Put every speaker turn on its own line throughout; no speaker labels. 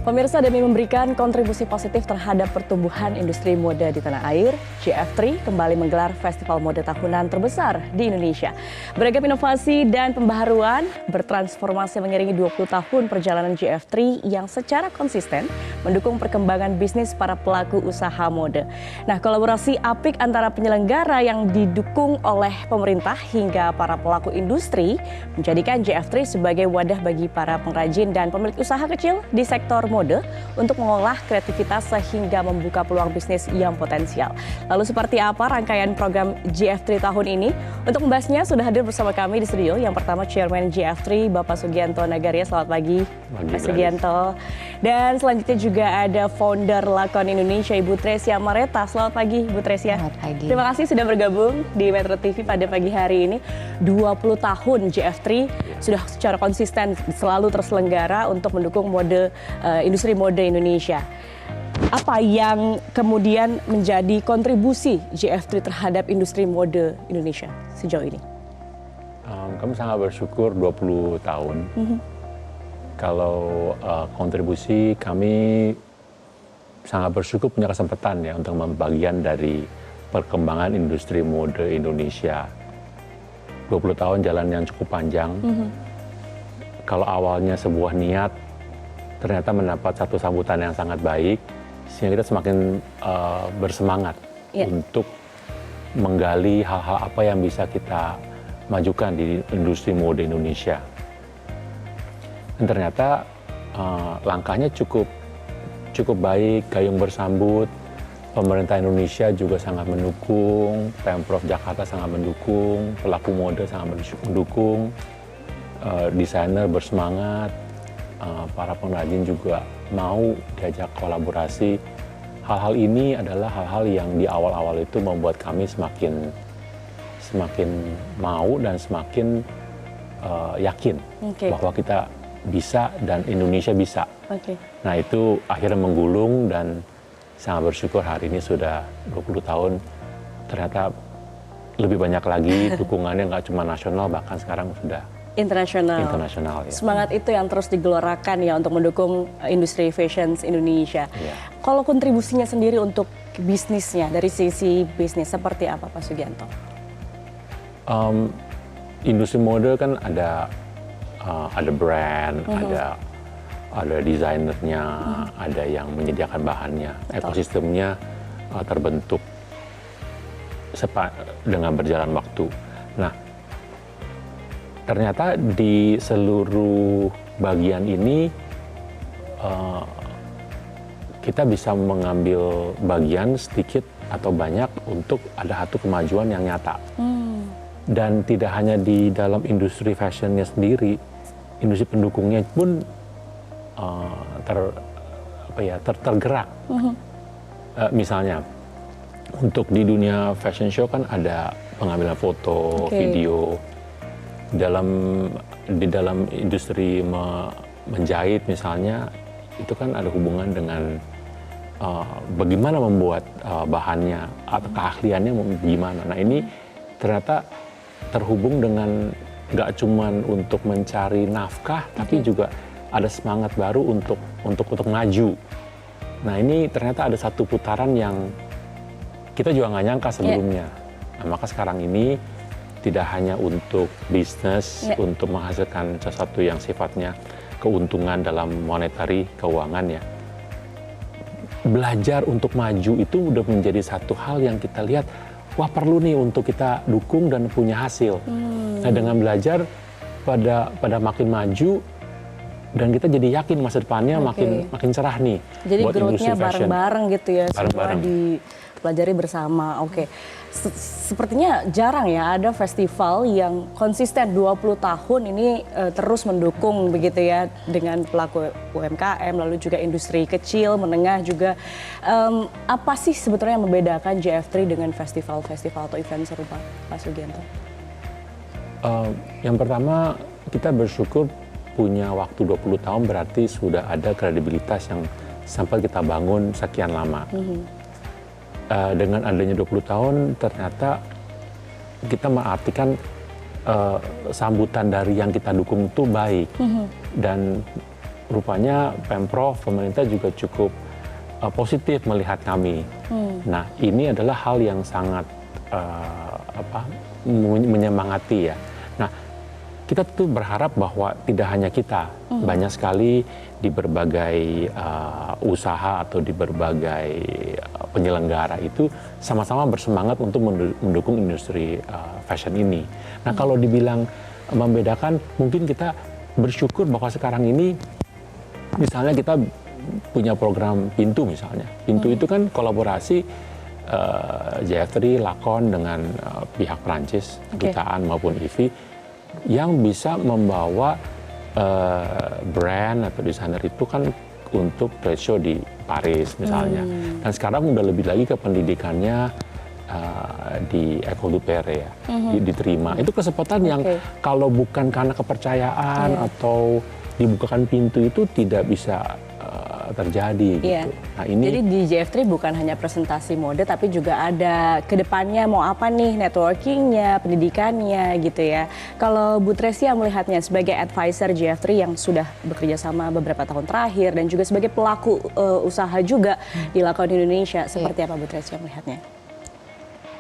Pemirsa, demi memberikan kontribusi positif terhadap pertumbuhan industri mode di tanah air, GF3 kembali menggelar festival mode tahunan terbesar di Indonesia. Beragam inovasi dan pembaharuan bertransformasi mengiringi 20 tahun perjalanan GF3 yang secara konsisten mendukung perkembangan bisnis para pelaku usaha mode. Nah, kolaborasi apik antara penyelenggara yang didukung oleh pemerintah hingga para pelaku industri menjadikan GF3 sebagai wadah bagi para pengrajin dan pemilik usaha kecil di sektor mode untuk mengolah kreativitas sehingga membuka peluang bisnis yang potensial. Lalu seperti apa rangkaian program GF3 tahun ini? Untuk membahasnya sudah hadir bersama kami di studio. Yang pertama Chairman GF3 Bapak Sugianto Nagaria. Selamat pagi, Pak Sugianto. Dan selanjutnya juga ada founder Lakon Indonesia Ibu Tresia Mareta. Selamat pagi Ibu Tresia.
Selamat pagi.
Terima kasih sudah bergabung di Metro TV pada pagi hari ini. 20 tahun GF3 sudah secara konsisten selalu terselenggara untuk mendukung mode industri mode Indonesia. Apa yang kemudian menjadi kontribusi GF3 terhadap industri mode Indonesia sejauh ini?
Kami sangat bersyukur 20 tahun. Kalau kontribusi kami sangat bersyukur punya kesempatan ya untuk membagian dari perkembangan industri mode Indonesia. 20 tahun jalan yang cukup panjang. Kalau awalnya sebuah niat, ternyata mendapat satu sambutan yang sangat baik, sehingga kita semakin bersemangat untuk menggali hal-hal apa yang bisa kita majukan di industri mode Indonesia. Dan ternyata langkahnya cukup baik, gayung bersambut. Pemerintah Indonesia juga sangat mendukung, Pemprov Jakarta sangat mendukung, pelaku mode sangat mendukung, desainer bersemangat, para pengrajin juga mau diajak kolaborasi. Hal-hal ini adalah hal-hal yang di awal-awal itu membuat kami semakin mau dan semakin yakin bahwa kita bisa dan Indonesia bisa. Nah itu akhirnya menggulung dan sangat bersyukur hari ini sudah 20 tahun ternyata lebih banyak lagi dukungannya, nggak cuma nasional, bahkan sekarang sudah internasional. Ya.
Semangat itu yang terus digelorakan ya untuk mendukung industri fashion Indonesia. Ya. Kalau kontribusinya sendiri untuk bisnisnya, dari sisi bisnis seperti apa Pak Sugianto?
Industri mode kan ada brand, ada desainernya, ada yang menyediakan bahannya. Betul. Ekosistemnya terbentuk dengan berjalan waktu. Nah, ternyata di seluruh bagian ini kita bisa mengambil bagian sedikit atau banyak untuk ada satu kemajuan yang nyata. Dan tidak hanya di dalam industri fashionnya sendiri, industri pendukungnya pun tergerak. Misalnya untuk di dunia fashion show kan ada pengambilan foto, video. Di dalam industri menjahit misalnya, itu kan ada hubungan dengan bagaimana membuat bahannya atau keahliannya gimana. Nah ini ternyata terhubung dengan nggak cuman untuk mencari nafkah, tapi juga ada semangat baru untuk maju. Nah ini ternyata ada satu putaran yang kita juga nggak nyangka sebelumnya. Nah, maka sekarang ini tidak hanya untuk bisnis, untuk menghasilkan sesuatu yang sifatnya keuntungan dalam monetary, keuangan ya. Belajar untuk maju itu udah menjadi satu hal yang kita lihat, wah perlu nih untuk kita dukung dan punya hasil. Nah dengan belajar pada makin maju, dan kita jadi yakin masa depannya makin cerah nih.
Jadi
buat
growth-nya bareng-bareng gitu ya,
bareng-bareng.
semua dipelajari bersama. Sepertinya jarang ya ada festival yang konsisten 20 tahun ini terus mendukung begitu ya dengan pelaku UMKM, lalu juga industri kecil, menengah juga. Apa sih sebetulnya yang membedakan GF3 dengan festival-festival atau event serupa, Pak Sugianto? Yang
pertama, kita bersyukur punya waktu 20 tahun berarti sudah ada kredibilitas yang sampai kita bangun sekian lama. Dengan adanya 20 tahun ternyata kita mengartikan sambutan dari yang kita dukung itu baik. Dan rupanya Pemprov, pemerintah juga cukup positif melihat kami. Nah, ini adalah hal yang sangat menyemangati ya. Nah, kita tuh berharap bahwa tidak hanya kita, banyak sekali di berbagai usaha atau di berbagai penyelenggara itu sama-sama bersemangat untuk mendukung industri fashion ini. Nah, kalau dibilang membedakan, mungkin kita bersyukur bahwa sekarang ini, misalnya kita punya program Pintu misalnya. Pintu itu kan kolaborasi JF3, Lancôme dengan pihak Prancis, kedutaan maupun IFI, yang bisa membawa brand atau desainer itu kan untuk trade show di Paris misalnya. Dan sekarang udah lebih lagi ke pendidikannya di École du Père ya, diterima. Itu kesempatan yang kalau bukan karena kepercayaan atau dibukakan pintu itu tidak bisa terjadi gitu. Nah, ini
jadi di JF3 bukan hanya presentasi mode tapi juga ada kedepannya mau apa nih, networkingnya, pendidikannya gitu ya. Kalau Bu Tresia melihatnya sebagai advisor JF3 yang sudah bekerja sama beberapa tahun terakhir dan juga sebagai pelaku usaha juga di Lancôme Indonesia, seperti apa Bu Tresia melihatnya?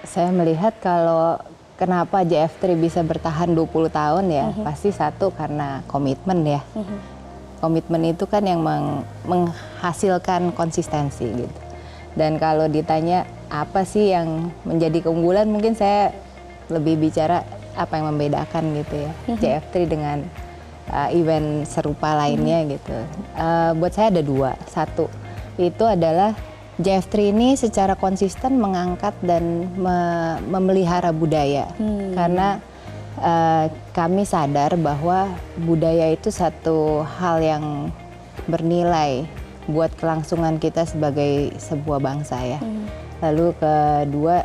Saya melihat kalau kenapa JF3 bisa bertahan 20 tahun ya, pasti satu karena komitmen ya. Komitmen itu kan yang menghasilkan konsistensi gitu. Dan kalau ditanya apa sih yang menjadi keunggulan, mungkin saya lebih bicara apa yang membedakan gitu ya JF3 dengan event serupa lainnya gitu. Buat saya ada dua. Satu, itu adalah JF3 ini secara konsisten mengangkat dan memelihara budaya. Karena kami sadar bahwa budaya itu satu hal yang bernilai buat kelangsungan kita sebagai sebuah bangsa ya. Lalu kedua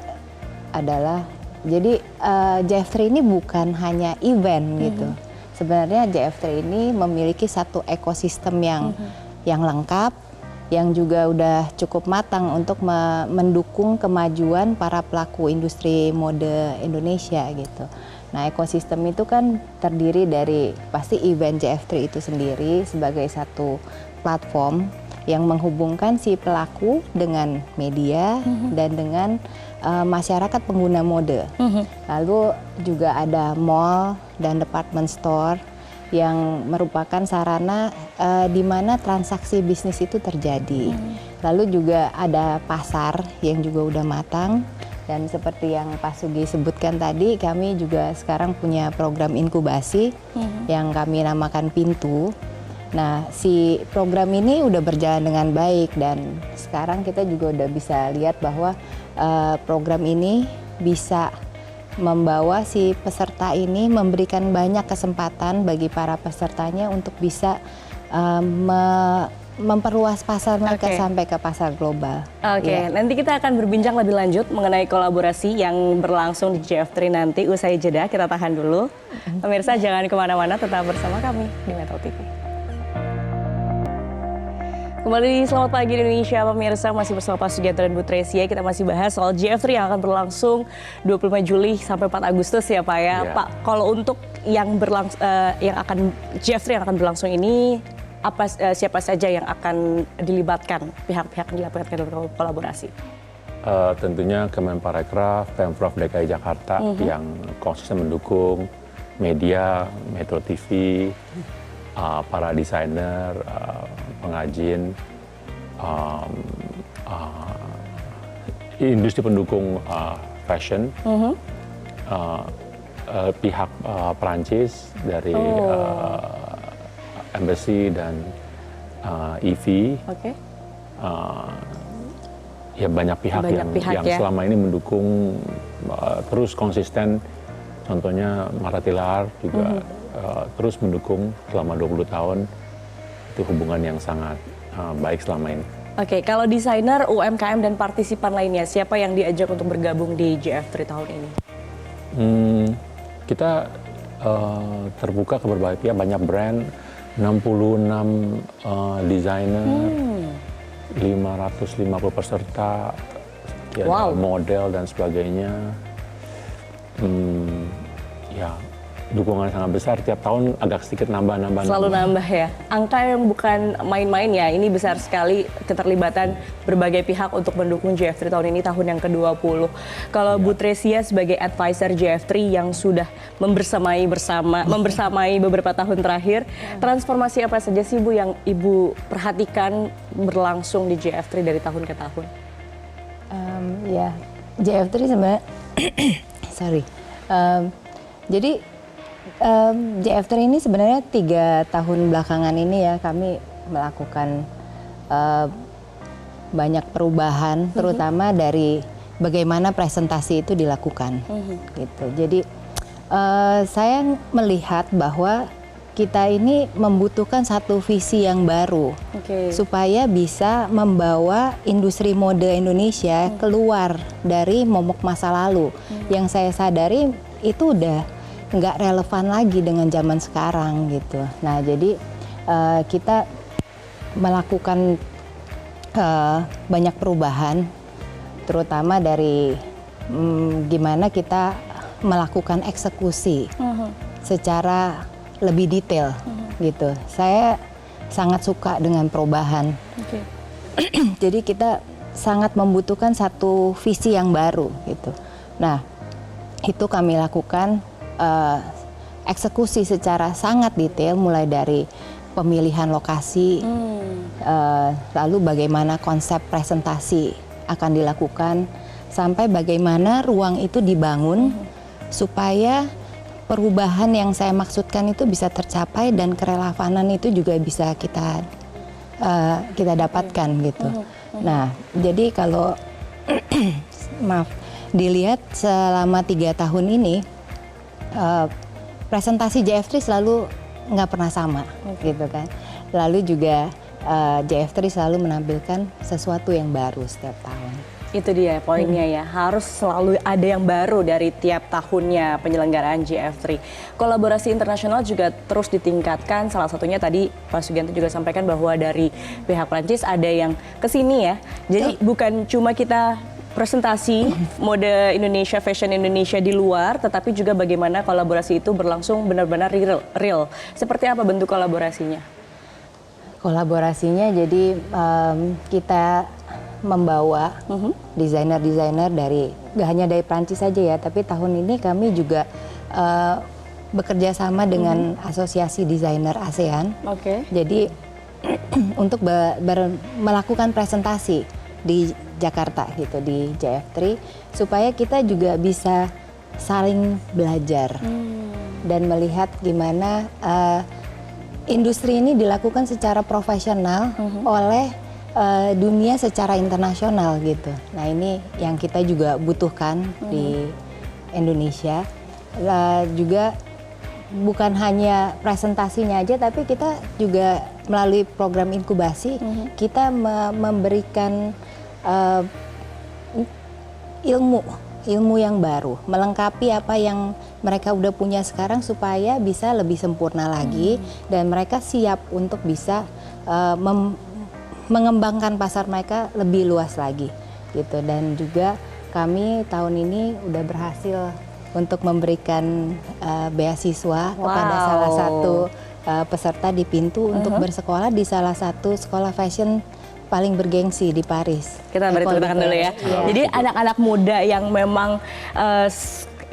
adalah, jadi JF3 ini bukan hanya event gitu. Sebenarnya JF3 ini memiliki satu ekosistem yang lengkap, yang juga udah cukup matang untuk mendukung kemajuan para pelaku industri mode Indonesia gitu. Nah, ekosistem itu kan terdiri dari pasti event JF3 itu sendiri sebagai satu platform yang menghubungkan si pelaku dengan media dan dengan masyarakat pengguna mode. Lalu juga ada mall dan department store yang merupakan sarana di mana transaksi bisnis itu terjadi. Lalu juga ada pasar yang juga udah matang. Dan seperti yang Pak Sugi sebutkan tadi, kami juga sekarang punya program inkubasi yang kami namakan Pintu. Nah, si program ini udah berjalan dengan baik dan sekarang kita juga udah bisa lihat bahwa program ini bisa membawa si peserta ini, memberikan banyak kesempatan bagi para pesertanya untuk bisa memperluas pasar mereka sampai ke pasar global.
Nanti kita akan berbincang lebih lanjut mengenai kolaborasi yang berlangsung di JF3 nanti usai jeda. Kita tahan dulu. Pemirsa jangan kemana-mana, tetap bersama kami di Metro TV. Kembali Selamat Pagi Indonesia, pemirsa, masih bersama Pak Sugianto dan Bu Tresia. Kita masih bahas soal JF3 yang akan berlangsung 25 Juli sampai 4 Agustus ya Pak ya. Pak, kalau untuk yang JF3 yang akan berlangsung ini, siapa saja yang akan dilibatkan, pihak-pihak yang dilibatkan dalam kolaborasi?
Tentunya Kemenparekraf, Pemprov DKI Jakarta yang konsisten mendukung, media, Metro TV, para desainer, pengrajin, industri pendukung fashion, pihak Prancis dari Embassy dan IFI, ya banyak pihak yang selama ini mendukung terus konsisten. Contohnya Maratilar juga terus mendukung selama 20 tahun. Itu hubungan yang sangat baik selama ini.
Kalau desainer, UMKM dan partisipan lainnya, siapa yang diajak untuk bergabung di JF3 tahun ini?
Kita terbuka ke berbagai pihak, banyak brand, 66 desainer, 550 peserta, model dan sebagainya. Ya dukungan sangat besar, tiap tahun agak sedikit nambah.
Selalu nambah ya. Angka yang bukan main-main ya, ini besar sekali keterlibatan berbagai pihak untuk mendukung JF3 tahun ini, tahun yang ke-20. Kalau Bu Tresia sebagai advisor JF3 yang sudah membersamai beberapa tahun terakhir, transformasi apa saja sih Bu yang Ibu perhatikan berlangsung di JF3 dari tahun ke tahun?
Ya, JF3 sebenarnya, sorry. Jadi JF3 ini sebenarnya 3 tahun belakangan ini ya kami melakukan banyak perubahan, terutama dari bagaimana presentasi itu dilakukan. Gitu. Jadi saya melihat bahwa kita ini membutuhkan satu visi yang baru supaya bisa membawa industri mode Indonesia keluar dari momok masa lalu. Yang saya sadari itu udah nggak relevan lagi dengan zaman sekarang gitu. Nah jadi kita melakukan banyak perubahan, terutama dari gimana kita melakukan eksekusi secara lebih detail gitu. Saya sangat suka dengan perubahan. Jadi kita sangat membutuhkan satu visi yang baru gitu. Nah itu kami lakukan eksekusi secara sangat detail, mulai dari pemilihan lokasi, lalu bagaimana konsep presentasi akan dilakukan, sampai bagaimana ruang itu dibangun supaya perubahan yang saya maksudkan itu bisa tercapai dan kerelevanan itu juga bisa kita dapatkan gitu. Nah, jadi kalau maaf dilihat selama 3 tahun ini presentasi JF3 selalu nggak pernah sama gitu kan. Lalu juga JF3 selalu menampilkan sesuatu yang baru setiap tahun.
Itu dia poinnya ya, harus selalu ada yang baru dari tiap tahunnya penyelenggaraan JF3. Kolaborasi internasional juga terus ditingkatkan, salah satunya tadi Pak Sugianto juga sampaikan bahwa dari pihak Prancis ada yang kesini ya. Jadi bukan cuma kita presentasi mode Indonesia, fashion Indonesia di luar, tetapi juga bagaimana kolaborasi itu berlangsung benar-benar real. Seperti apa bentuk kolaborasinya?
Kolaborasinya jadi kita membawa desainer-desainer dari, gak hanya dari Prancis saja ya, tapi tahun ini kami juga bekerja sama dengan Asosiasi Desainer ASEAN. Jadi untuk melakukan presentasi di Jakarta gitu, di JF3, supaya kita juga bisa saling belajar dan melihat gimana industri ini dilakukan secara profesional oleh dunia secara internasional gitu. Nah ini yang kita juga butuhkan di Indonesia. Juga bukan hanya presentasinya aja, tapi kita juga melalui program inkubasi kita memberikan ilmu yang baru, melengkapi apa yang mereka udah punya sekarang supaya bisa lebih sempurna lagi dan mereka siap untuk bisa mengembangkan pasar mereka lebih luas lagi gitu. Dan juga kami tahun ini udah berhasil untuk memberikan beasiswa kepada salah satu peserta di Pintu untuk bersekolah di salah satu sekolah fashion paling bergengsi di Paris.
Kita beri tepuk tangan dulu ya. Jadi anak-anak muda yang memang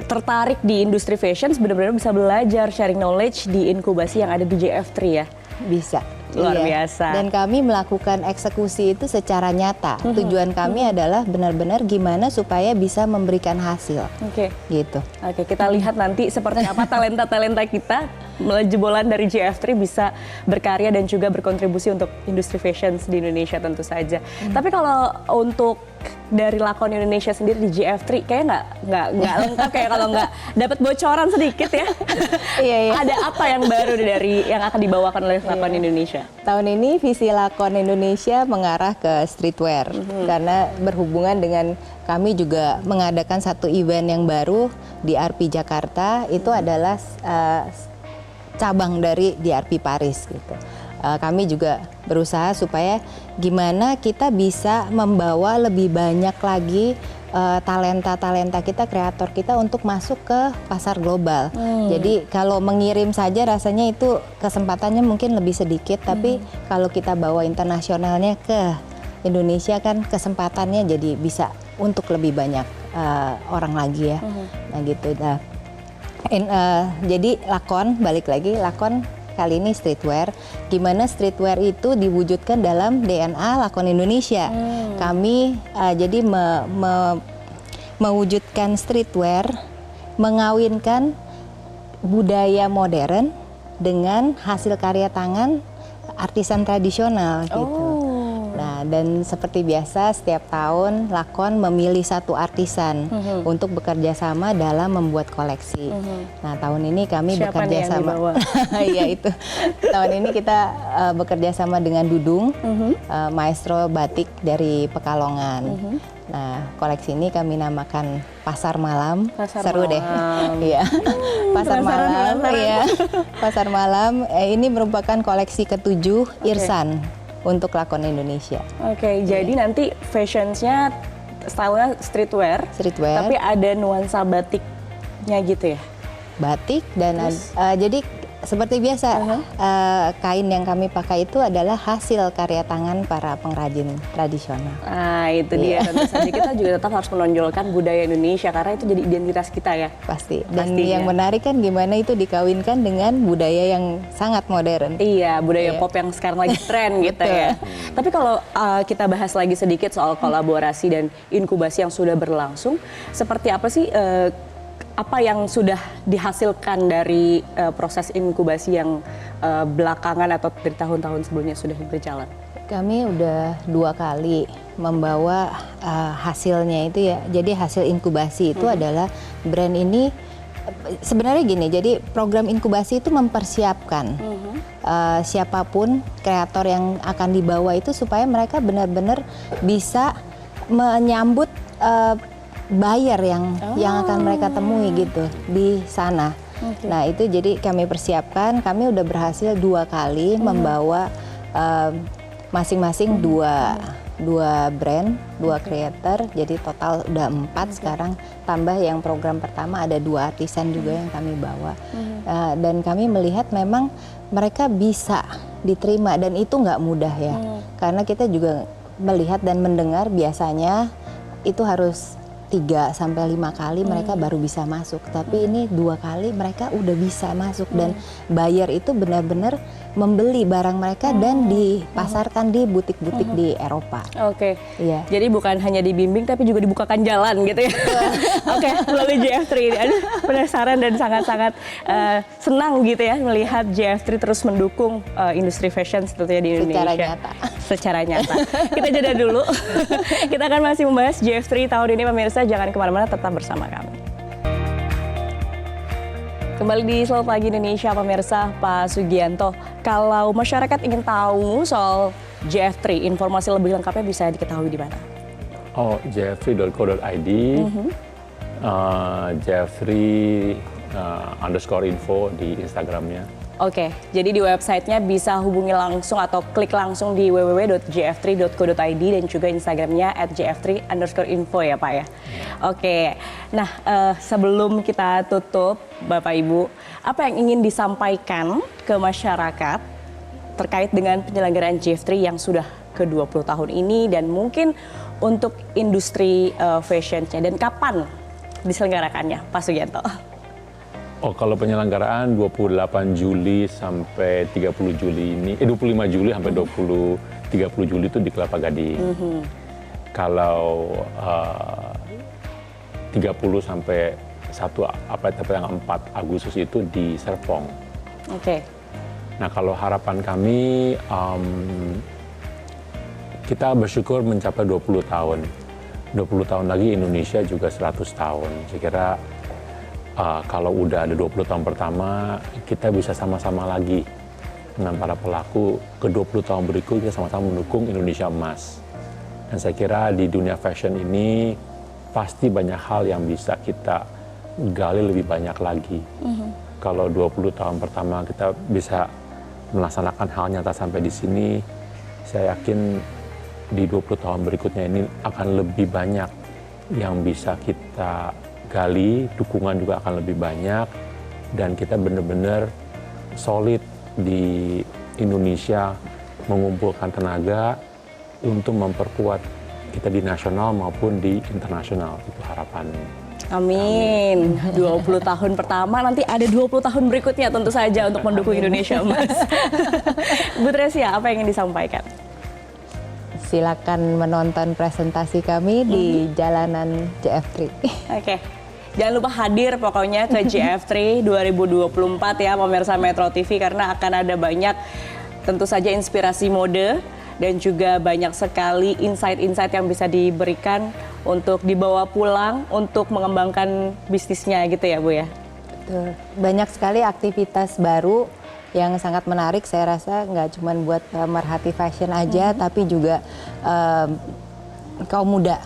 tertarik di industri fashion benar-benar bisa belajar sharing knowledge di inkubasi yang ada di JF3 ya.
Bisa.
Luar biasa.
Dan kami melakukan eksekusi itu secara nyata. Tujuan kami adalah benar-benar gimana supaya bisa memberikan hasil. Gitu.
Oke, kita lihat nanti seperti apa talenta-talenta kita jebolan dari JF3 bisa berkarya dan juga berkontribusi untuk industri fashion di Indonesia tentu saja. Tapi kalau untuk dari lakon Indonesia sendiri di JF3 kayaknya nggak lengkap kayak kalau nggak dapat bocoran sedikit ya. Ada apa yang baru dari yang akan dibawakan oleh lakon Indonesia?
Tahun ini visi lakon Indonesia mengarah ke streetwear karena berhubungan dengan kami juga mengadakan satu event yang baru di DRP Jakarta, itu adalah cabang dari DRP Paris gitu. Kami juga berusaha supaya gimana kita bisa membawa lebih banyak lagi talenta-talenta kita, kreator kita untuk masuk ke pasar global. Jadi kalau mengirim saja rasanya itu kesempatannya mungkin lebih sedikit, tapi kalau kita bawa internasionalnya ke Indonesia kan kesempatannya jadi bisa untuk lebih banyak orang lagi ya. Nah gitu. Nah, jadi Lakon, balik lagi, Lakon kali ini streetwear, gimana streetwear itu diwujudkan dalam DNA Lakon Indonesia. Kami jadi mewujudkan streetwear, mengawinkan budaya modern dengan hasil karya tangan artisan tradisional gitu. Nah, dan seperti biasa setiap tahun Lakon memilih satu artisan untuk bekerja sama dalam membuat koleksi. Nah, tahun ini kami
Siapa
bekerja
nih yang
sama.
dibawa?
Iya itu. Tahun ini kita bekerja sama dengan Dudung, maestro batik dari Pekalongan. Nah, koleksi ini kami namakan Pasar Malam. Seru deh. Iya. Pasar Malam, iya. Pasar Malam ini merupakan koleksi ke-7 Irsan untuk Lakon Indonesia.
Oke, jadi nanti fashion-nya style-nya streetwear, tapi ada nuansa batiknya gitu ya?
Batik dan jadi seperti biasa kain yang kami pakai itu adalah hasil karya tangan para pengrajin tradisional.
Nah itu dia, tentu saja kita juga tetap harus menonjolkan budaya Indonesia karena itu jadi identitas kita ya.
Pasti. Dan
Pastinya.
yang menarik kan gimana itu dikawinkan dengan budaya yang sangat modern.
Iya, budaya pop yang sekarang lagi tren gitu ya. Tapi kalau kita bahas lagi sedikit soal kolaborasi dan inkubasi yang sudah berlangsung, seperti apa sih apa yang sudah dihasilkan dari proses inkubasi yang belakangan atau dari tahun-tahun sebelumnya sudah berjalan?
Kami udah 2 kali membawa hasilnya itu ya. Jadi hasil inkubasi itu adalah brand ini sebenarnya gini. Jadi program inkubasi itu mempersiapkan siapapun kreator yang akan dibawa itu supaya mereka benar-benar bisa menyambut buyer yang akan mereka temui gitu di sana. Nah itu jadi kami persiapkan, kami udah berhasil 2 kali membawa masing-masing dua brand, 2 creator, jadi total udah 4 sekarang, tambah yang program pertama ada 2 artisan juga yang kami bawa. Dan kami melihat memang mereka bisa diterima dan itu nggak mudah ya, karena kita juga melihat dan mendengar biasanya itu harus 3 sampai 5 kali mereka baru bisa masuk, tapi ini 2 kali mereka udah bisa masuk dan buyer itu benar-benar membeli barang mereka dan dipasarkan di butik-butik di Eropa.
Oke,
Iya.
jadi bukan hanya dibimbing tapi juga dibukakan jalan gitu ya. Oke, melalui JF3 ini. Aduh, penasaran dan sangat-sangat senang gitu ya melihat JF3 terus mendukung industri fashion tentunya di Indonesia.
Secara nyata.
Secara nyata. Kita jeda dulu. Kita akan masih membahas JF3 tahun ini pemirsa, jangan kemana-mana, tetap bersama kami. Kembali di Selamat Pagi Indonesia pemirsa, Pak Sugianto. Kalau masyarakat ingin tahu soal JF3, informasi lebih lengkapnya bisa diketahui di mana?
Oh, jf3.co.id, jf3_info di Instagramnya.
Oke, jadi di websitenya bisa hubungi langsung atau klik langsung di www.jf3.co.id dan juga Instagramnya @jf3_info ya Pak ya. Oke, nah sebelum kita tutup Bapak Ibu, apa yang ingin disampaikan ke masyarakat terkait dengan penyelenggaraan JF3 yang sudah ke-20 tahun ini dan mungkin untuk industri fashionnya dan kapan diselenggarakannya Pak Sugianto?
Oh, kalau penyelenggaraan 28 Juli sampai 30 Juli ini, 25 Juli sampai 30 Juli itu di Kelapa Gading. Kalau 30 sampai 4 Agustus itu di Serpong.
Oke.
Nah, kalau harapan kami, kita bersyukur mencapai 20 tahun. 20 tahun lagi Indonesia juga 100 tahun. Saya kira kalau udah ada 20 tahun pertama, kita bisa sama-sama lagi dengan para pelaku ke 20 tahun berikutnya sama-sama mendukung Indonesia Emas. Dan saya kira di dunia fashion ini pasti banyak hal yang bisa kita gali lebih banyak lagi. Kalau 20 tahun pertama kita bisa melaksanakan hal nyata sampai di sini, saya yakin di 20 tahun berikutnya ini akan lebih banyak yang bisa kita gali, dukungan juga akan lebih banyak, dan kita benar-benar solid di Indonesia mengumpulkan tenaga untuk memperkuat kita di nasional maupun di internasional. Itu harapan.
Amin. 20 tahun pertama, nanti ada 20 tahun berikutnya tentu saja untuk mendukung Indonesia Emas. Bu Tresia, apa yang ingin disampaikan?
Silakan menonton presentasi kami di jalanan JF3.
Oke. Jangan lupa hadir pokoknya ke JF3 2024 ya pemirsa Metro TV, karena akan ada banyak tentu saja inspirasi mode dan juga banyak sekali insight-insight yang bisa diberikan untuk dibawa pulang untuk mengembangkan bisnisnya gitu ya Bu ya.
Betul. Banyak sekali aktivitas baru yang sangat menarik, saya rasa nggak cuma buat Merhati Fashion aja, tapi juga kaum muda.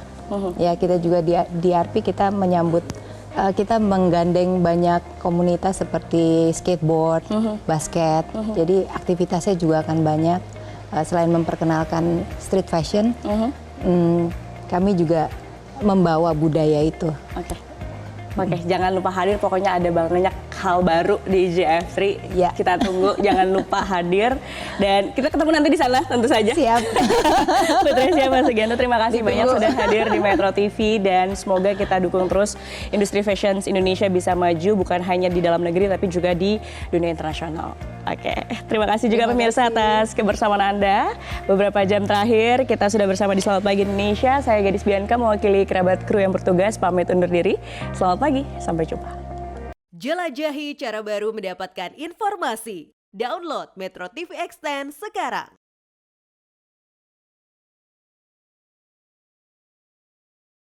Ya, kita juga di DRP kita menyambut, kita menggandeng banyak komunitas seperti skateboard, basket. Jadi aktivitasnya juga akan banyak. Selain memperkenalkan street fashion, kami juga membawa budaya itu.
Oke, jangan lupa hadir, pokoknya ada banyak hal baru di JF3.
Ya.
Kita tunggu, jangan lupa hadir. Dan kita ketemu nanti di sana tentu saja.
Siap.
Bu Tresia Mas Sugianto, terima kasih banyak sudah hadir di Metro TV, dan semoga kita dukung terus industri fashion Indonesia bisa maju bukan hanya di dalam negeri tapi juga di dunia internasional. Oke, terima kasih juga pemirsa atas kebersamaan Anda. Beberapa jam terakhir kita sudah bersama di Selamat Pagi Indonesia. Saya Gadis Bianca mewakili kerabat kru yang bertugas pamit undur diri. Selamat pagi, sampai jumpa.
Jelajahi cara baru mendapatkan informasi. Download Metro TV Extend sekarang.